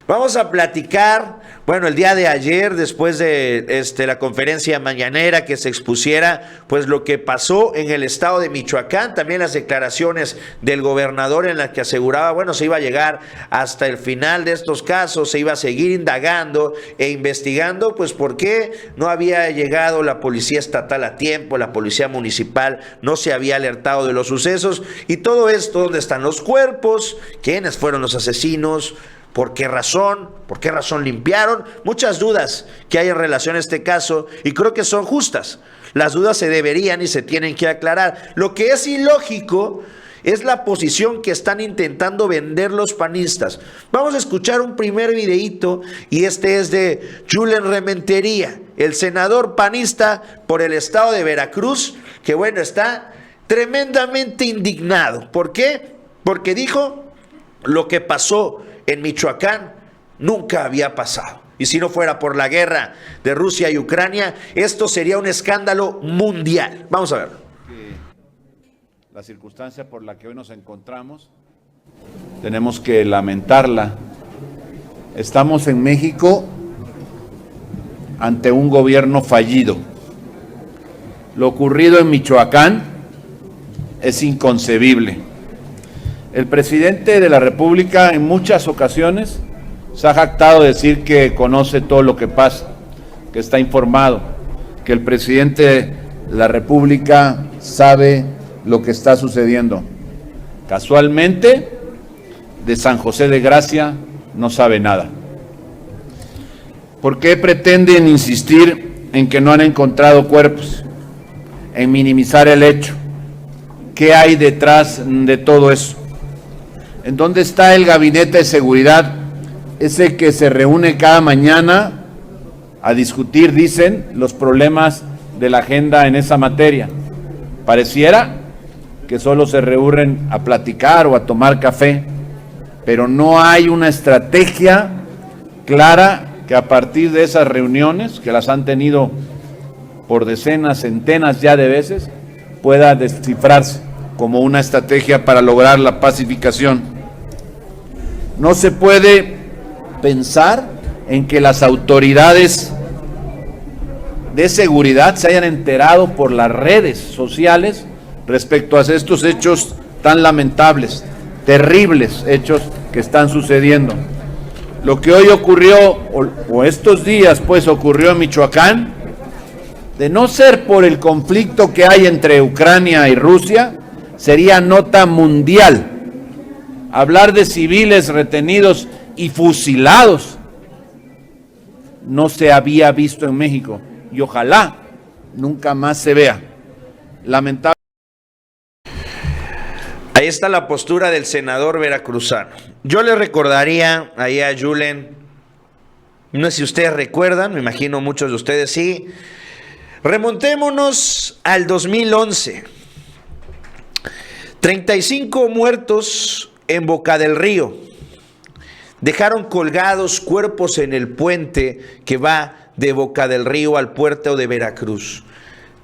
Vamos a platicar, bueno, el día de ayer, después de la conferencia mañanera, que se expusiera pues lo que pasó en el estado de Michoacán, también las declaraciones del gobernador en las que aseguraba, bueno, se iba a llegar hasta el final de estos casos, se iba a seguir indagando e investigando, pues por qué no había llegado la policía estatal a tiempo, la policía municipal no se había alertado de los sucesos, y todo esto, ¿dónde están los cuerpos? ¿Quiénes fueron los asesinos? ¿Por qué razón? ¿Por qué razón limpiaron? Muchas dudas que hay en relación a este caso y creo que son justas. Las dudas se deberían y se tienen que aclarar. Lo que es ilógico es la posición que están intentando vender los panistas. Vamos a escuchar un primer videíto y este es de Julen Rementería, el senador panista por el estado de Veracruz, que bueno, está tremendamente indignado. ¿Por qué? Porque dijo lo que pasó en Michoacán nunca había pasado. Y si no fuera por la guerra de Rusia y Ucrania, esto sería un escándalo mundial. Vamos a ver. La circunstancia por la que hoy nos encontramos, tenemos que lamentarla. Estamos en México ante un gobierno fallido. Lo ocurrido en Michoacán es inconcebible. El presidente de la República en muchas ocasiones se ha jactado de decir que conoce todo lo que pasa, que está informado, que el presidente de la República sabe lo que está sucediendo. Casualmente, de San José de Gracia no sabe nada. ¿Por qué pretenden insistir en que no han encontrado cuerpos? En minimizar el hecho. ¿Qué hay detrás de todo eso? ¿En dónde está el gabinete de seguridad? Ese que se reúne cada mañana a discutir, dicen, los problemas de la agenda en esa materia. Pareciera que solo se reúnen a platicar o a tomar café, pero no hay una estrategia clara que a partir de esas reuniones, que las han tenido por decenas, centenas ya de veces, pueda descifrarse como una estrategia para lograr la pacificación. No se puede pensar en que las autoridades de seguridad se hayan enterado por las redes sociales respecto a estos hechos tan lamentables, terribles hechos que están sucediendo. Lo que hoy ocurrió, o estos días pues ocurrió en Michoacán, de no ser por el conflicto que hay entre Ucrania y Rusia, sería nota mundial. Hablar de civiles retenidos y fusilados no se había visto en México y ojalá nunca más se vea. Lamentable. Ahí está la postura del senador veracruzano. Yo le recordaría ahí a Julen, no sé si ustedes recuerdan, me imagino muchos de ustedes sí. Remontémonos al 2011. 35 muertos en Boca del Río. Dejaron colgados cuerpos en el puente que va de Boca del Río al puerto de Veracruz.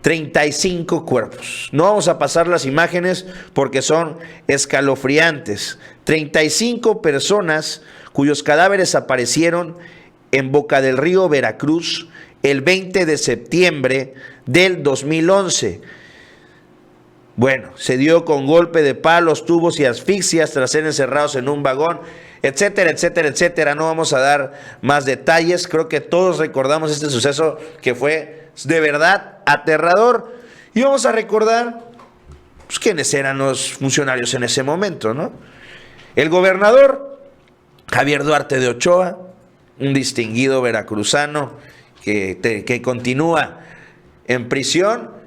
35 cuerpos. No vamos a pasar las imágenes porque son escalofriantes. 35 personas cuyos cadáveres aparecieron en Boca del Río, Veracruz, el 20 de septiembre del 2011. Bueno, se dio con golpe de palos, tubos y asfixias tras ser encerrados en un vagón, etcétera, etcétera, etcétera. No vamos a dar más detalles. Creo que todos recordamos este suceso que fue de verdad aterrador. Y vamos a recordar pues, quiénes eran los funcionarios en ese momento, ¿no? El gobernador Javier Duarte de Ochoa, un distinguido veracruzano que continúa en prisión.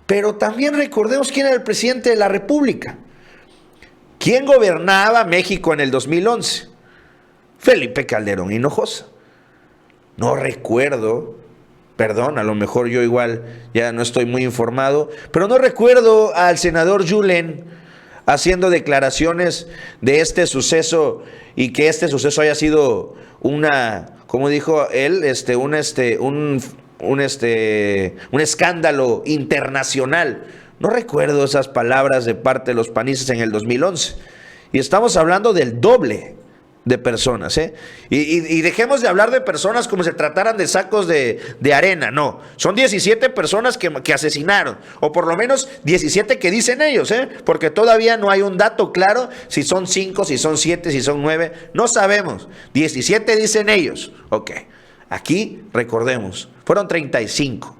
Pero también recordemos quién era el presidente de la República. ¿Quién gobernaba México en el 2011? Felipe Calderón Hinojosa. No recuerdo, perdón, a lo mejor yo igual ya no estoy muy informado, pero no recuerdo al senador Julen haciendo declaraciones de este suceso y que este suceso haya sido una, como dijo él, un escándalo internacional. No recuerdo esas palabras de parte de los panistas en el 2011. Y estamos hablando del doble de personas, ¿eh? Y dejemos de hablar de personas como si se trataran de sacos de arena, no. Son 17 personas que asesinaron, o por lo menos 17 que dicen ellos, ¿eh? Porque todavía no hay un dato claro si son 5, si son 7, si son 9, no sabemos. 17 dicen ellos. Ok, aquí recordemos, fueron 35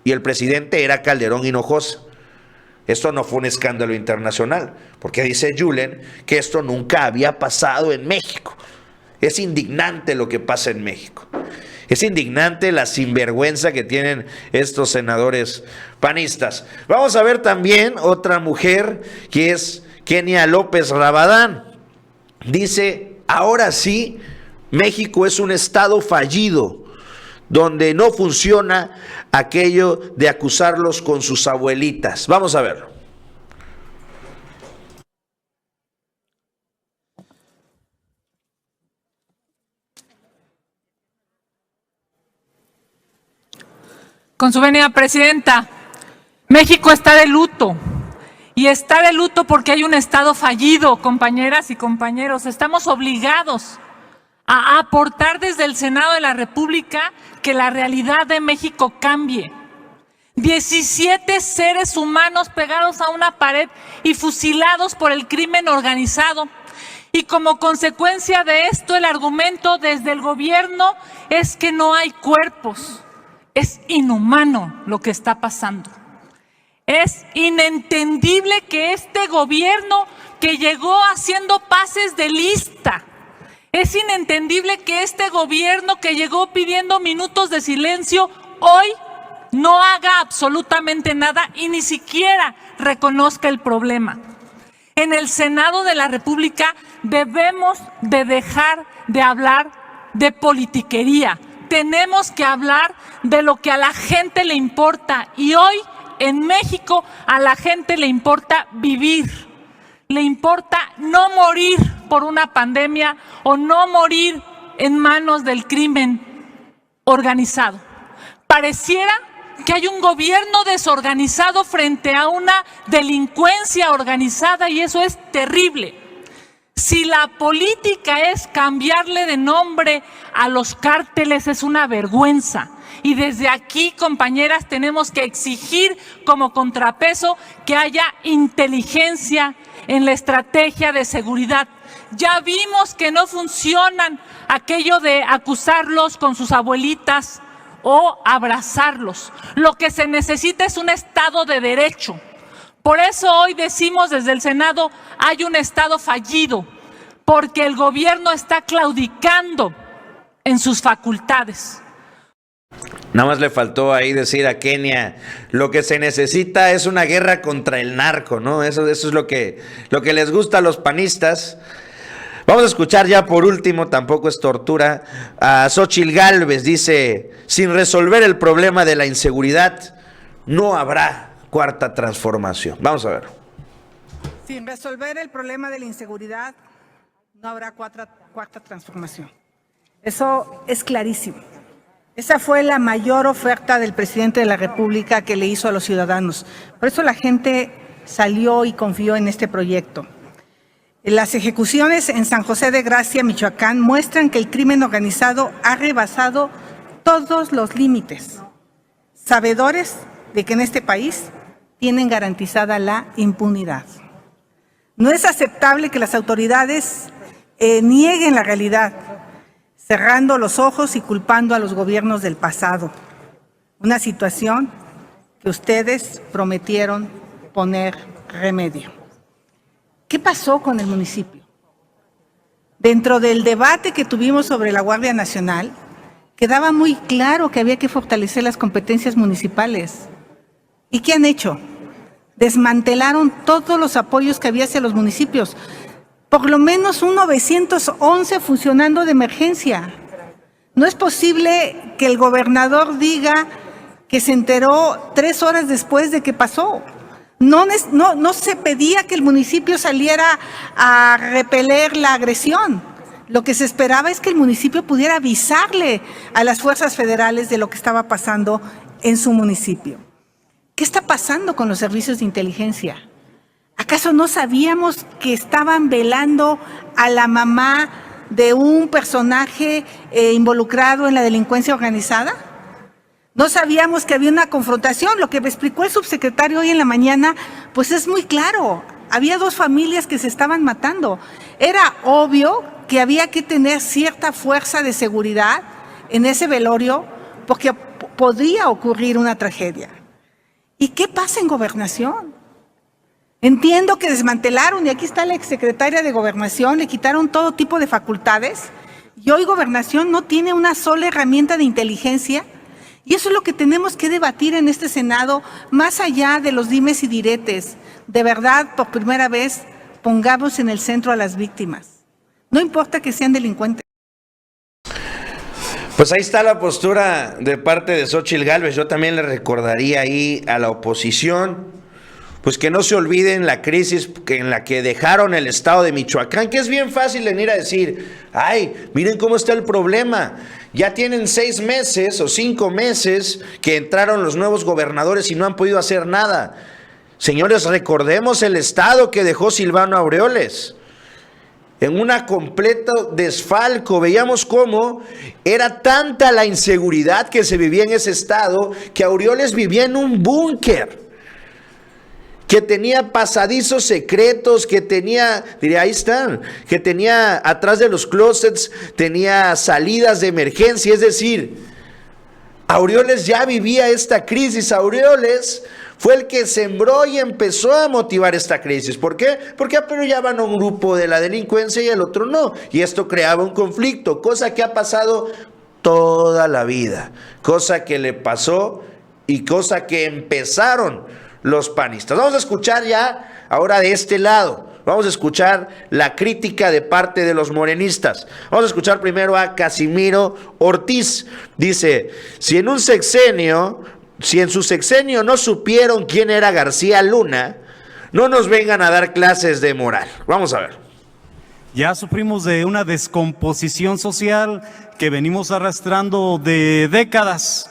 y el presidente era Calderón Hinojosa. Esto no fue un escándalo internacional, porque dice Julen que esto nunca había pasado en México. Es indignante lo que pasa en México. Es indignante la sinvergüenza que tienen estos senadores panistas. Vamos a ver también otra mujer que es Kenia López Rabadán. Dice, ahora sí, México es un estado fallido, donde no funciona aquello de acusarlos con sus abuelitas. Vamos a verlo. Con su venia, presidenta, México está de luto. Y está de luto porque hay un estado fallido, compañeras y compañeros. Estamos obligados a aportar desde el Senado de la República que la realidad de México cambie. 17 seres humanos pegados a una pared y fusilados por el crimen organizado. Y como consecuencia de esto, el argumento desde el gobierno es que no hay cuerpos. Es inhumano lo que está pasando. Es inentendible que este gobierno que llegó haciendo pases de lista, es inentendible que este gobierno que llegó pidiendo minutos de silencio, hoy no haga absolutamente nada y ni siquiera reconozca el problema. En el Senado de la República debemos de dejar de hablar de politiquería. Tenemos que hablar de lo que a la gente le importa. Y hoy en México a la gente le importa vivir. Le importa no morir por una pandemia o no morir en manos del crimen organizado. Pareciera que hay un gobierno desorganizado frente a una delincuencia organizada y eso es terrible. Si la política es cambiarle de nombre a los cárteles, es una vergüenza. Y desde aquí, compañeras, tenemos que exigir como contrapeso que haya inteligencia en la estrategia de seguridad. Ya vimos que no funcionan aquello de acusarlos con sus abuelitas o abrazarlos. Lo que se necesita es un Estado de Derecho. Por eso hoy decimos desde el Senado, hay un Estado fallido, porque el gobierno está claudicando en sus facultades. Nada más le faltó ahí decir a Kenia, lo que se necesita es una guerra contra el narco, ¿no? Eso es lo que les gusta a los panistas. Vamos a escuchar ya por último, tampoco es tortura, a Xóchitl Gálvez. Dice, sin resolver el problema de la inseguridad, no habrá cuarta transformación. Vamos a ver. Sin resolver el problema de la inseguridad, no habrá cuarta transformación. Eso es clarísimo. Esa fue la mayor oferta del presidente de la República que le hizo a los ciudadanos. Por eso la gente salió y confió en este proyecto. Las ejecuciones en San José de Gracia, Michoacán, muestran que el crimen organizado ha rebasado todos los límites, sabedores de que en este país tienen garantizada la impunidad. No es aceptable que las autoridades nieguen la realidad, cerrando los ojos y culpando a los gobiernos del pasado. Una situación que ustedes prometieron poner remedio. ¿Qué pasó con el municipio? Dentro del debate que tuvimos sobre la Guardia Nacional, quedaba muy claro que había que fortalecer las competencias municipales. ¿Y qué han hecho? Desmantelaron todos los apoyos que había hacia los municipios. Por lo menos un 911 funcionando de emergencia. No es posible que el gobernador diga que se enteró 3 horas después de que pasó. No se pedía que el municipio saliera a repeler la agresión. Lo que se esperaba es que el municipio pudiera avisarle a las fuerzas federales de lo que estaba pasando en su municipio. ¿Qué está pasando con los servicios de inteligencia? ¿Acaso no sabíamos que estaban velando a la mamá de un personaje involucrado en la delincuencia organizada? ¿No sabíamos que había una confrontación? Lo que me explicó el subsecretario hoy en la mañana, pues es muy claro. Había dos familias que se estaban matando. Era obvio que había que tener cierta fuerza de seguridad en ese velorio porque podría ocurrir una tragedia. ¿Y qué pasa en Gobernación? Entiendo que desmantelaron, y aquí está la exsecretaria de Gobernación, le quitaron todo tipo de facultades, y hoy Gobernación no tiene una sola herramienta de inteligencia, y eso es lo que tenemos que debatir en este Senado, más allá de los dimes y diretes. De verdad, por primera vez, pongamos en el centro a las víctimas. No importa que sean delincuentes. Pues ahí está la postura de parte de Xóchitl Gálvez. Yo también le recordaría ahí a la oposición, pues que no se olviden la crisis en la que dejaron el estado de Michoacán, que es bien fácil venir a decir, ay, miren cómo está el problema. Ya tienen 6 meses o 5 meses que entraron los nuevos gobernadores y no han podido hacer nada. Señores, recordemos el estado que dejó Silvano Aureoles. En una completo desfalco, veíamos cómo era tanta la inseguridad que se vivía en ese estado, que Aureoles vivía en un búnker, que tenía pasadizos secretos, que tenía, diría, ahí están, que tenía atrás de los closets, tenía salidas de emergencia. Es decir, Aureoles ya vivía esta crisis. Aureoles fue el que sembró y empezó a motivar esta crisis. ¿Por qué? Porque apoyaban a un grupo de la delincuencia y el otro no. Y esto creaba un conflicto, cosa que ha pasado toda la vida, cosa que le pasó y cosa que empezaron los panistas. Vamos a escuchar ya ahora de este lado. Vamos a escuchar la crítica de parte de los morenistas. Vamos a escuchar primero a Casimiro Ortiz. Dice, si en su sexenio no supieron quién era García Luna, no nos vengan a dar clases de moral. Vamos a ver. Ya sufrimos de una descomposición social que venimos arrastrando de décadas.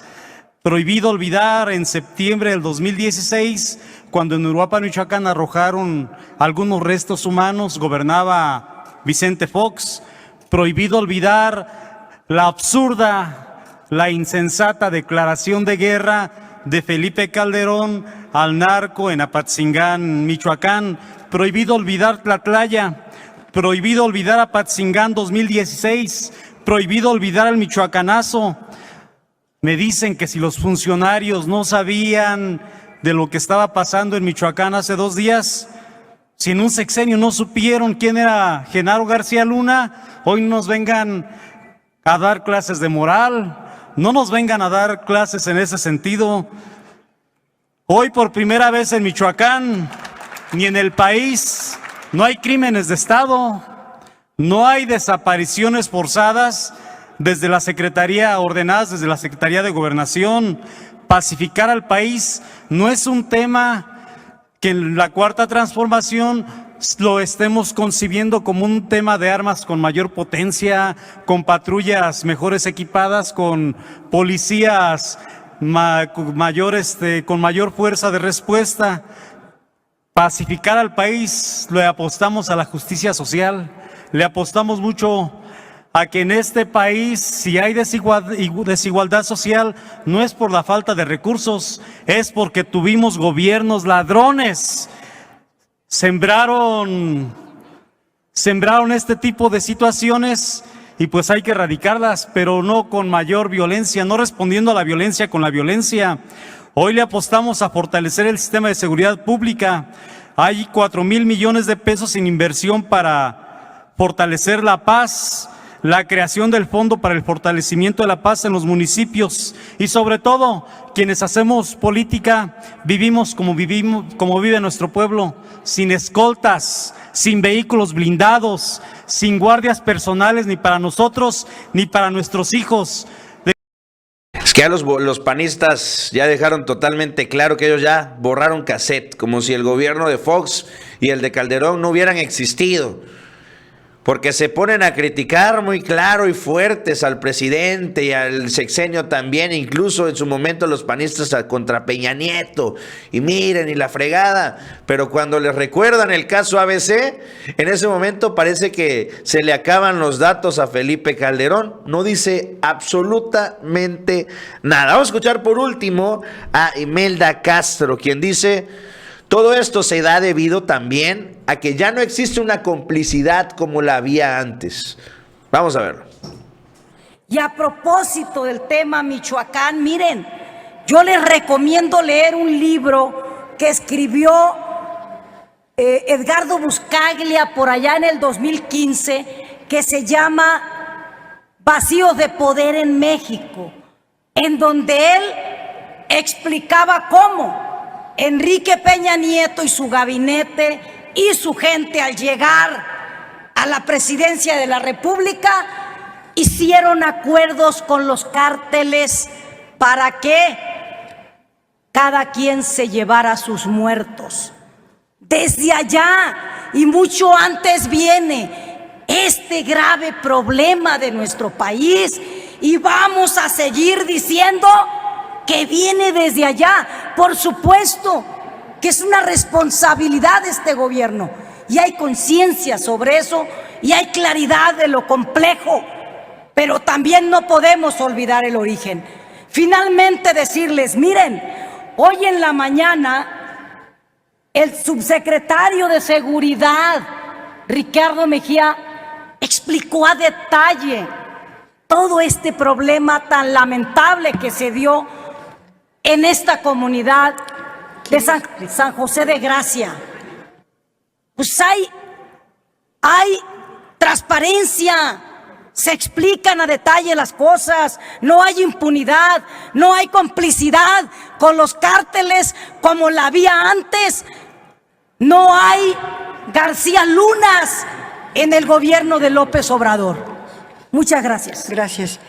Prohibido olvidar en septiembre del 2016, cuando en Uruapan, Michoacán, arrojaron algunos restos humanos, gobernaba Vicente Fox. Prohibido olvidar la absurda, la insensata declaración de guerra de Felipe Calderón al narco en Apatzingán, Michoacán. Prohibido olvidar Tlatlaya. Prohibido olvidar Apatzingán 2016. Prohibido olvidar al michoacanazo. Me dicen que si los funcionarios no sabían de lo que estaba pasando en Michoacán hace 2 días, si en un sexenio no supieron quién era Genaro García Luna, hoy nos vengan a dar clases de moral, no nos vengan a dar clases en ese sentido. Hoy por primera vez en Michoacán, ni en el país, no hay crímenes de Estado, no hay desapariciones forzadas, desde la Secretaría, ordenadas desde la Secretaría de Gobernación. Pacificar al país no es un tema que en la Cuarta Transformación lo estemos concibiendo como un tema de armas con mayor potencia, con patrullas mejores equipadas, con policías con mayor fuerza de respuesta. Pacificar al país, le apostamos a la justicia social, le apostamos mucho a que en este país, si hay desigualdad social, no es por la falta de recursos, es porque tuvimos gobiernos ladrones. Sembraron este tipo de situaciones y pues hay que erradicarlas, pero no con mayor violencia, no respondiendo a la violencia con la violencia. Hoy le apostamos a fortalecer el sistema de seguridad pública. Hay 4,000 millones de pesos en inversión para fortalecer la paz, la creación del Fondo para el Fortalecimiento de la Paz en los municipios y sobre todo quienes hacemos política vivimos como vive nuestro pueblo, sin escoltas, sin vehículos blindados, sin guardias personales ni para nosotros ni para nuestros hijos. Es que ya los panistas ya dejaron totalmente claro que ellos ya borraron cassette, como si el gobierno de Fox y el de Calderón no hubieran existido. porque se ponen a criticar muy claro y fuertes al presidente y al sexenio también, incluso en su momento los panistas contra Peña Nieto, y miren, y la fregada, pero cuando les recuerdan el caso ABC, en ese momento parece que se le acaban los datos a Felipe Calderón, no dice absolutamente nada. Vamos a escuchar por último a Imelda Castro, quien dice: todo esto se da debido también a que ya no existe una complicidad como la había antes. Vamos a verlo. Y a propósito del tema Michoacán, miren, yo les recomiendo leer un libro que escribió Edgardo Buscaglia por allá en el 2015, que se llama Vacíos de Poder en México, en donde él explicaba cómo Enrique Peña Nieto y su gabinete y su gente, al llegar a la presidencia de la República, hicieron acuerdos con los cárteles para que cada quien se llevara sus muertos. Desde allá y mucho antes viene este grave problema de nuestro país, y vamos a seguir diciendo que viene desde allá. Por supuesto que es una responsabilidad de este gobierno, y hay conciencia sobre eso, y hay claridad de lo complejo, pero también no podemos olvidar el origen. Finalmente decirles, miren, hoy en la mañana el subsecretario de Seguridad, Ricardo Mejía, explicó a detalle todo este problema tan lamentable que se dio en esta comunidad de San José de Gracia. Pues hay transparencia, se explican a detalle las cosas, no hay impunidad, no hay complicidad con los cárteles como la había antes, no hay García Lunas en el gobierno de López Obrador. Muchas gracias. Gracias.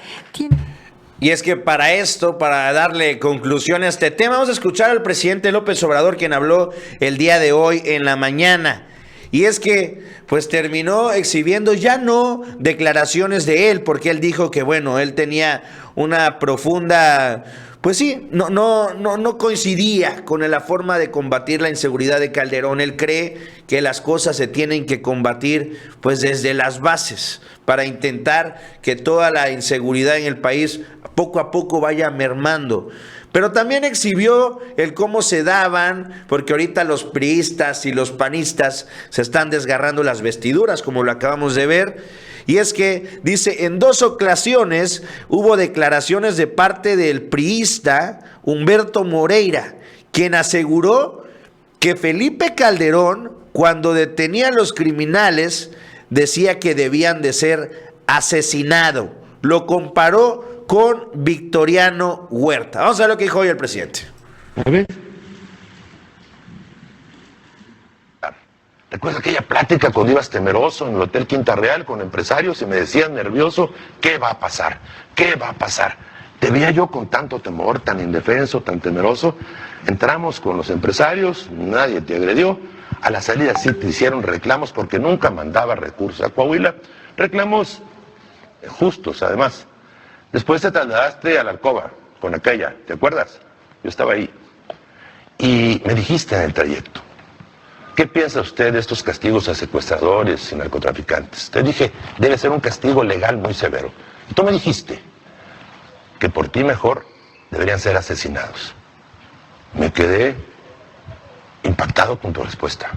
Y es que para esto, para darle conclusión a este tema, vamos a escuchar al presidente López Obrador, quien habló el día de hoy en la mañana. Y es que pues terminó exhibiendo ya no declaraciones de él, porque él dijo que bueno, él tenía una profunda, pues sí, no coincidía con la forma de combatir la inseguridad de Calderón. Él cree que las cosas se tienen que combatir pues desde las bases, para intentar que toda la inseguridad en el país poco a poco vaya mermando. Pero también exhibió el cómo se daban, porque ahorita los priistas y los panistas se están desgarrando las vestiduras, como lo acabamos de ver. Y es que, dice, en 2 ocasiones hubo declaraciones de parte del priista Humberto Moreira, quien aseguró que Felipe Calderón, cuando detenía a los criminales, decía que debían de ser asesinados. Lo comparó con Victoriano Huerta. Vamos a ver lo que dijo hoy el presidente. A ver. ¿Recuerdas aquella plática cuando ibas temeroso en el Hotel Quinta Real con empresarios y me decían nervioso, ¿qué va a pasar? ¿Qué va a pasar? Te veía yo con tanto temor, tan indefenso, tan temeroso. Entramos con los empresarios, nadie te agredió. A la salida sí te hicieron reclamos porque nunca mandaba recursos a Coahuila. Reclamos justos, además. Después te trasladaste a la alcoba con aquella, ¿te acuerdas? Yo estaba ahí. Y me dijiste en el trayecto, ¿qué piensa usted de estos castigos a secuestradores y narcotraficantes? Te dije, debe ser un castigo legal muy severo. Y tú me dijiste que por ti mejor deberían ser asesinados. Me quedé impactado con tu respuesta.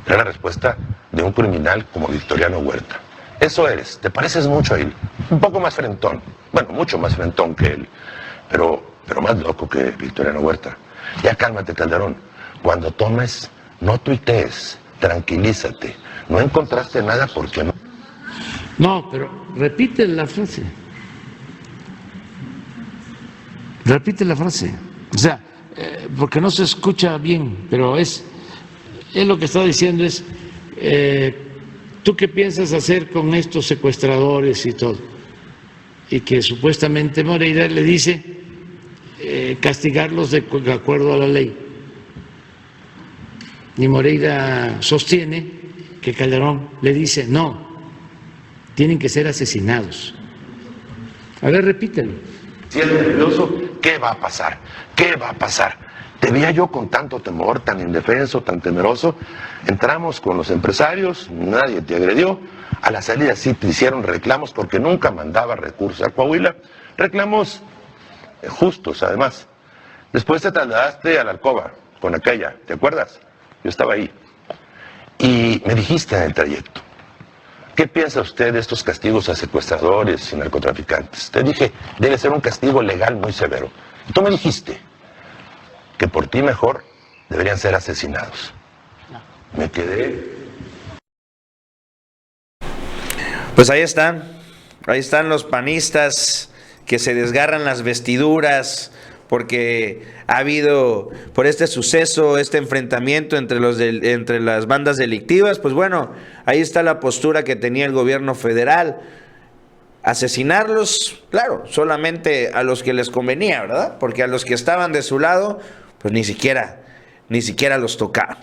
Era la respuesta de un criminal como Victoriano Huerta. Eso eres, te pareces mucho a él, un poco más frentón, bueno, mucho más frentón que él, pero más loco que Victoriano Huerta. Ya cálmate, Calderón, cuando tomes, no tuitees, tranquilízate, no encontraste nada porque no. No, pero repite la frase. Repite la frase. O sea, porque no se escucha bien, pero es lo que está diciendo es, ¿tú qué piensas hacer con estos secuestradores y todo? Y que supuestamente Moreira le dice castigarlos de acuerdo a la ley. Y Moreira sostiene que Calderón le dice, no, tienen que ser asesinados. A ver, repítelo. Si es nervioso, ¿qué va a pasar? ¿Qué va a pasar? Te veía yo con tanto temor, tan indefenso, tan temeroso. Entramos con los empresarios, nadie te agredió. A la salida sí te hicieron reclamos porque nunca mandaba recursos a Coahuila. Reclamos justos, además. Después te trasladaste a la alcoba con aquella, ¿te acuerdas? Yo estaba ahí. Y me dijiste en el trayecto, ¿qué piensa usted de estos castigos a secuestradores y narcotraficantes? Te dije, debe ser un castigo legal muy severo. Y tú me dijiste que por ti mejor deberían ser asesinados. Me quedé. Pues ahí están los panistas que se desgarran las vestiduras porque ha habido, por este suceso, este enfrentamiento entre las bandas delictivas. Pues bueno, ahí está la postura que tenía el gobierno federal. Asesinarlos, claro, solamente a los que les convenía, ¿verdad? Porque a los que estaban de su lado, pues ni siquiera los tocaban.